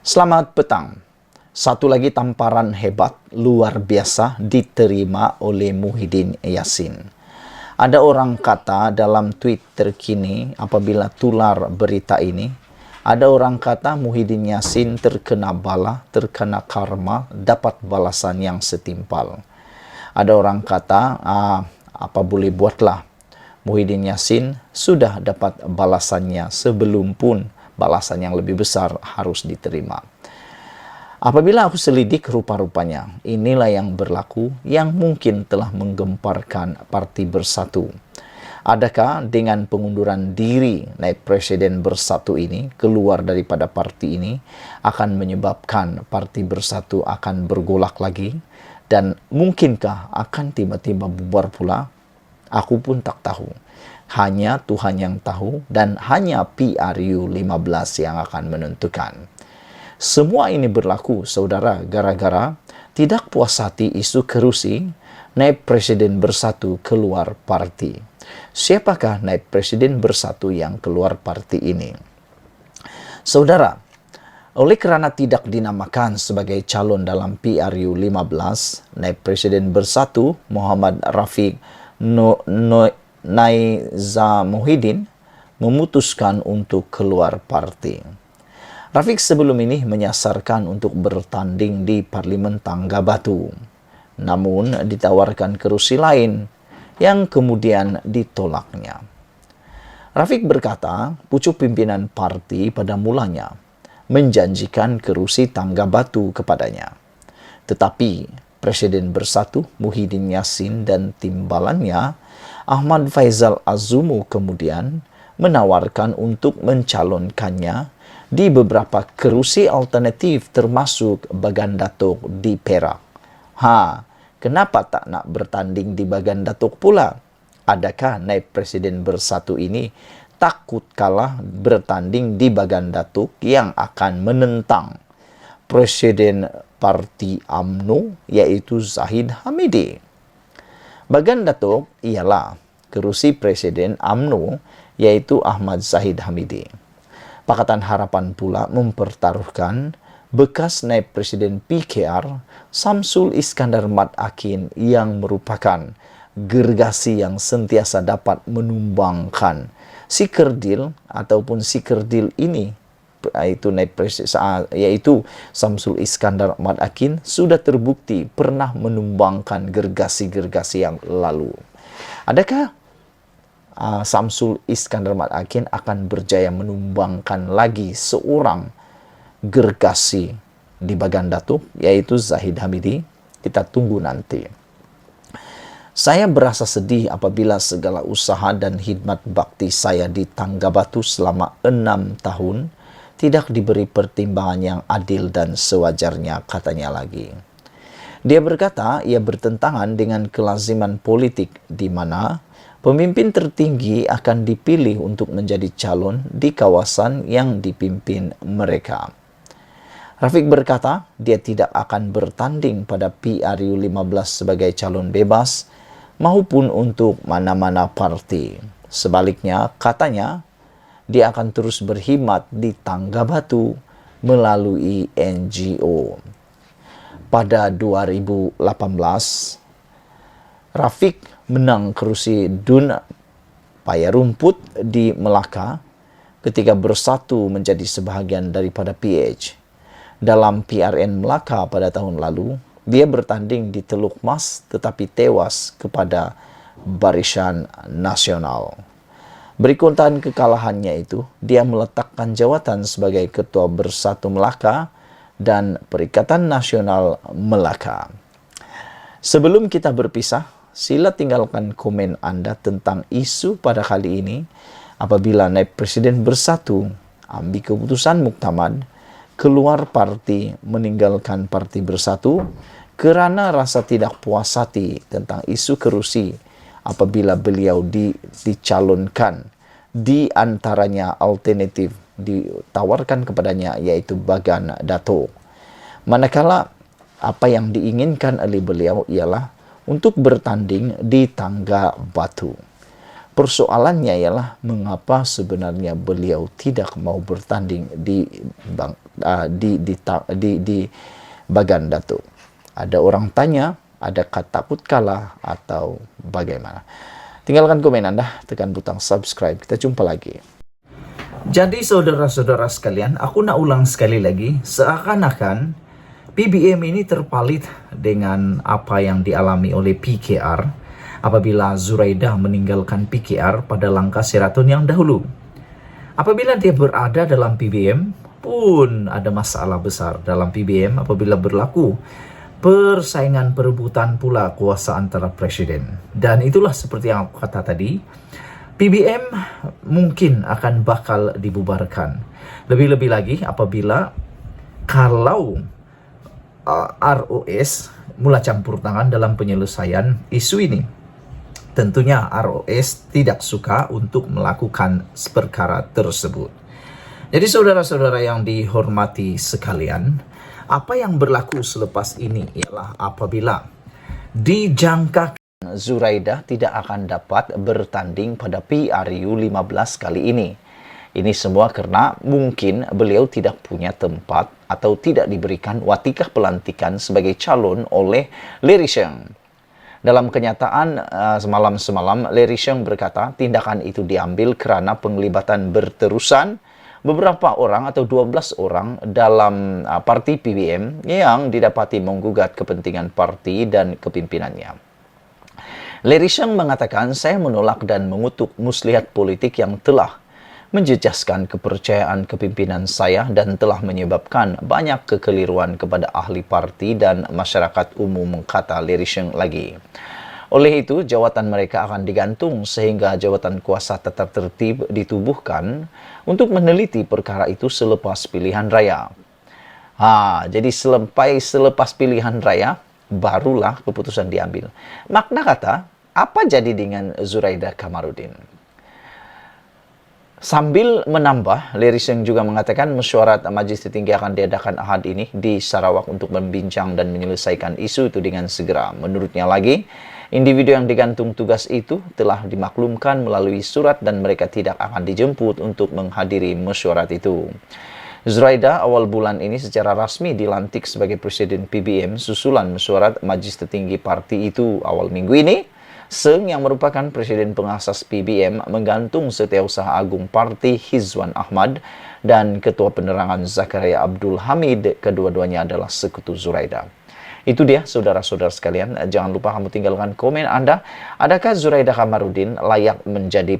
Selamat petang. Satu lagi tamparan hebat, luar biasa diterima oleh Muhyiddin Yassin. Ada orang kata dalam tweet terkini apabila tular berita ini, ada orang kata Muhyiddin Yassin terkena bala, terkena karma, dapat balasan yang setimpal. Ada orang kata, apa boleh buatlah, Muhyiddin Yassin sudah dapat balasannya sebelum pun balasan yang lebih besar harus diterima. Apabila aku selidik rupa-rupanya, inilah yang berlaku yang mungkin telah menggemparkan Parti Bersatu. Adakah dengan pengunduran diri naib presiden Bersatu ini keluar daripada parti ini akan menyebabkan Parti Bersatu akan bergolak lagi? Dan mungkinkah akan tiba-tiba bubar pula? Aku pun tak tahu. Hanya Tuhan yang tahu dan hanya PRU 15 yang akan menentukan. Semua ini berlaku, saudara, gara-gara tidak puas hati isu kerusi naib presiden Bersatu keluar parti. Siapakah naib presiden Bersatu yang keluar parti ini? Saudara, oleh kerana tidak dinamakan sebagai calon dalam PRU 15, naib presiden Bersatu Muhammad Rafiq Naizamuddin memutuskan untuk keluar parti. Rafiq sebelum ini menyasarkan untuk bertanding di Parlimen Tanggabatu, namun ditawarkan kerusi lain yang kemudian ditolaknya. Rafiq berkata, pucuk pimpinan parti pada mulanya menjanjikan kerusi Tanggabatu kepadanya. Tetapi Presiden Bersatu Muhyiddin Yassin dan timbalannya Ahmad Faizal Azumu kemudian menawarkan untuk mencalonkannya di beberapa kerusi alternatif termasuk Bagan Datuk di Perak. Kenapa tak nak bertanding di Bagan Datuk pula? Adakah naib presiden Bersatu ini takut kalah bertanding di Bagan Datuk yang akan menentang Presiden Parti UMNO yaitu Zahid Hamidi? Bagan Datuk ialah kerusi Presiden UMNO yaitu Ahmad Zahid Hamidi. Pakatan Harapan pula mempertaruhkan bekas naib presiden PKR Samsul Iskandar Mat Akin yang merupakan gergasi yang sentiasa dapat menumbangkan si kerdil ataupun si kerdil ini yaitu Samsul Iskandar Mat Akin sudah terbukti pernah menumbangkan gergasi-gergasi yang lalu. Adakah Samsul Iskandar Mat Akin akan berjaya menumbangkan lagi seorang gergasi di Bagan Datuk yaitu Zahid Hamidi? Kita tunggu nanti. Saya berasa sedih apabila segala usaha dan khidmat bakti saya di Tanggabatu selama 6 tahun tidak diberi pertimbangan yang adil dan sewajarnya, katanya lagi. Dia berkata ia bertentangan dengan kelaziman politik di mana pemimpin tertinggi akan dipilih untuk menjadi calon di kawasan yang dipimpin mereka. Rafiq berkata dia tidak akan bertanding pada PRU 15 sebagai calon bebas maupun untuk mana-mana parti. Sebaliknya, katanya, dia akan terus berkhidmat di Tanggabatu melalui NGO. Pada 2018, Rafiq menang kerusi Dun Paya Rumput di Melaka ketika Bersatu menjadi sebahagian daripada PH. Dalam PRN Melaka pada tahun lalu, dia bertanding di Teluk Mas tetapi tewas kepada Barisan Nasional. Berikutan kekalahannya itu, dia meletakkan jawatan sebagai Ketua Bersatu Melaka dan Perikatan Nasional Melaka. Sebelum kita berpisah, sila tinggalkan komen Anda tentang isu pada kali ini apabila naib presiden Bersatu ambil keputusan muktamad keluar parti meninggalkan Parti Bersatu kerana rasa tidak puas hati tentang isu kerusi apabila beliau dicalonkan di antaranya alternatif ditawarkan kepadanya yaitu Bagan Datuk. Manakala apa yang diinginkan oleh beliau ialah untuk bertanding di Tanggabatu. Persoalannya ialah mengapa sebenarnya beliau tidak mau bertanding di di Baganda tuh. Ada orang tanya, adakah takut kalah atau bagaimana? Tinggalkan komen Anda, tekan butang subscribe. Kita jumpa lagi. Jadi saudara-saudara sekalian, aku nak ulang sekali lagi, seakan-akan PBM ini terpalit dengan apa yang dialami oleh PKR apabila Zuraidah meninggalkan PKR pada langkah Sheraton yang dahulu. Apabila dia berada dalam PBM, pun ada masalah besar dalam PBM apabila berlaku persaingan perebutan pula kuasa antara presiden. Dan itulah seperti yang aku kata tadi, PBM mungkin akan bakal dibubarkan. Lebih-lebih lagi apabila kalau ROS mula campur tangan dalam penyelesaian isu ini. Tentunya ROS tidak suka untuk melakukan perkara tersebut. Jadi saudara-saudara yang dihormati sekalian, apa yang berlaku selepas ini ialah apabila dijangka Zuraidah tidak akan dapat bertanding pada PRU 15 kali ini. Ini semua karena mungkin beliau tidak punya tempat atau tidak diberikan watikah pelantikan sebagai calon oleh Leri Sheng. Dalam kenyataan semalam Leri Sheng berkata tindakan itu diambil karena penglibatan berterusan beberapa orang atau 12 orang dalam parti PBM yang didapati menggugat kepentingan parti dan kepimpinannya. Leri Sheng mengatakan, saya menolak dan mengutuk muslihat politik yang telah menjejaskan kepercayaan kepimpinan saya dan telah menyebabkan banyak kekeliruan kepada ahli parti dan masyarakat umum, kata Leri Sheng lagi. Oleh itu, jawatan mereka akan digantung sehingga jawatan kuasa tata tertib ditubuhkan untuk meneliti perkara itu selepas pilihan raya. Jadi selepas pilihan raya, barulah keputusan diambil. Makna kata, apa jadi dengan Zuraidah Kamarudin? Sambil menambah, Leri Sheng juga mengatakan mesyuarat Majelis Tertinggi akan diadakan Ahad ini di Sarawak untuk membincang dan menyelesaikan isu itu dengan segera. Menurutnya lagi, individu yang digantung tugas itu telah dimaklumkan melalui surat dan mereka tidak akan dijemput untuk menghadiri mesyuarat itu. Zuraidah awal bulan ini secara rasmi dilantik sebagai Presiden PBM susulan mesyuarat Majelis Tertinggi parti itu awal minggu ini. Seng yang merupakan Presiden pengasas PBM menggantung Setiausaha Agung Parti Hizwan Ahmad dan Ketua Penerangan Zakaria Abdul Hamid, kedua-duanya adalah sekutu Zuraidah. Itu dia saudara-saudara sekalian, jangan lupa kamu tinggalkan komen Anda, adakah Zuraidah Kamarudin layak menjadi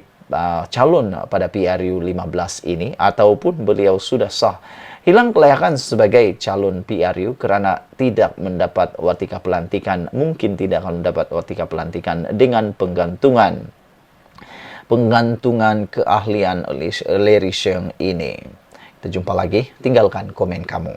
calon pada PRU 15 ini ataupun beliau sudah sah hilang kelayakan sebagai calon PRU karena tidak mendapat watika pelantikan, mungkin tidak akan mendapat watika pelantikan dengan penggantungan keahlian Leri Sheng ini. Kita jumpa lagi, tinggalkan komen kamu.